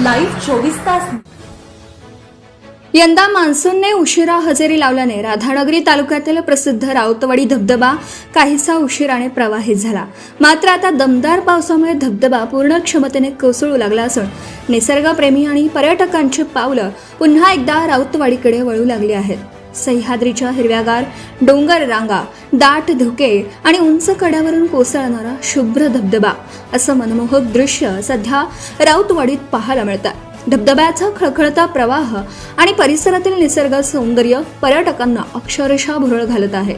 Live 24 तास। यंदा मान्सूनने उशिरा हजेरी लावल्याने राधानगरी तालुक्यातील प्रसिद्ध राऊतवाडी धबधबा काहीसा उशिराने प्रवाहित झाला। मात्र आता दमदार पावसामुळे धबधबा पूर्ण क्षमतेने कोसळू लागला असून निसर्गप्रेमी आणि पर्यटकांची पावलं पुन्हा एकदा राऊतवाडीकडे वळू लागली आहेत। सह्याद्रीच्या हिरव्यागार डोंगर रांगा, दाट धुके आणि उंच कड्यावरून कोसळणारा शुभ्र धबधबा असं मनमोहक दृश्य सध्या राऊतवाडीत पाहायला मिळतं। धबधब्याचा खळखळता प्रवाह आणि परिसरातील निसर्ग सौंदर्य पर्यटकांना अक्षरशः भुरळ घालत आहे।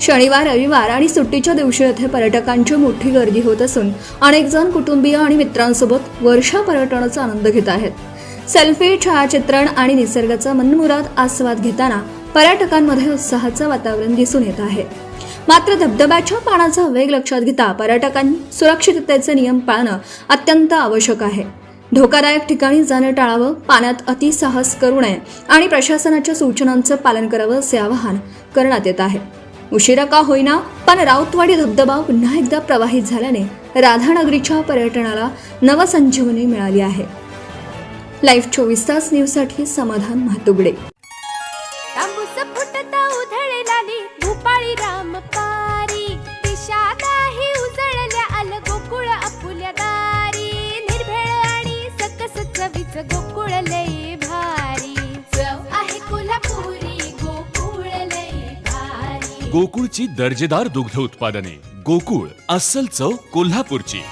शनिवार, रविवार आणि सुट्टीच्या दिवशी येथे पर्यटकांची मोठी गर्दी होत असून अनेक जण कुटुंबीय आणि मित्रांसोबत वर्षा पर्यटनाचा आनंद घेत आहेत। सेल्फी, छायाचित्रण आणि निसर्गाचा मनमुराद आस्वाद घेताना पर्यटकांमध्ये उत्साहाचं वातावरण दिसून येत आहे। मात्र धबधब्याच्या पाण्याचा वेग लक्षात घेता पर्यटकांनी सुरक्षिततेचे नियम पाळणं अत्यंत आवश्यक आहे। धोकादायक ठिकाणी जाणं टाळावं, पाण्यात अतिसाहस करू नये आणि प्रशासनाच्या सूचनांचं पालन करावं असे आवाहन करण्यात येत आहे। उशिरा का होईना पण राऊतवाडी धबधबा पुन्हा एकदा प्रवाहित झाल्याने राधानगरीच्या पर्यटनाला नवसंजीवनी मिळाली आहे। लाईव्ह 24 तास न्यूजसाठी समाधान म्हातुगडे। भूपाळी रामपारी दिशादाही उजळल्या आल गोकुळ आपुल्या दारी निर्भेळ आणि सकस चवीच गोकुळ लय भारी चव आहे कोल्हापुरी गोकुळ लय भारी। गोकुळची दर्जेदार दुग्ध उत्पादने गोकुळ अस्सल चव कोल्हापूरची।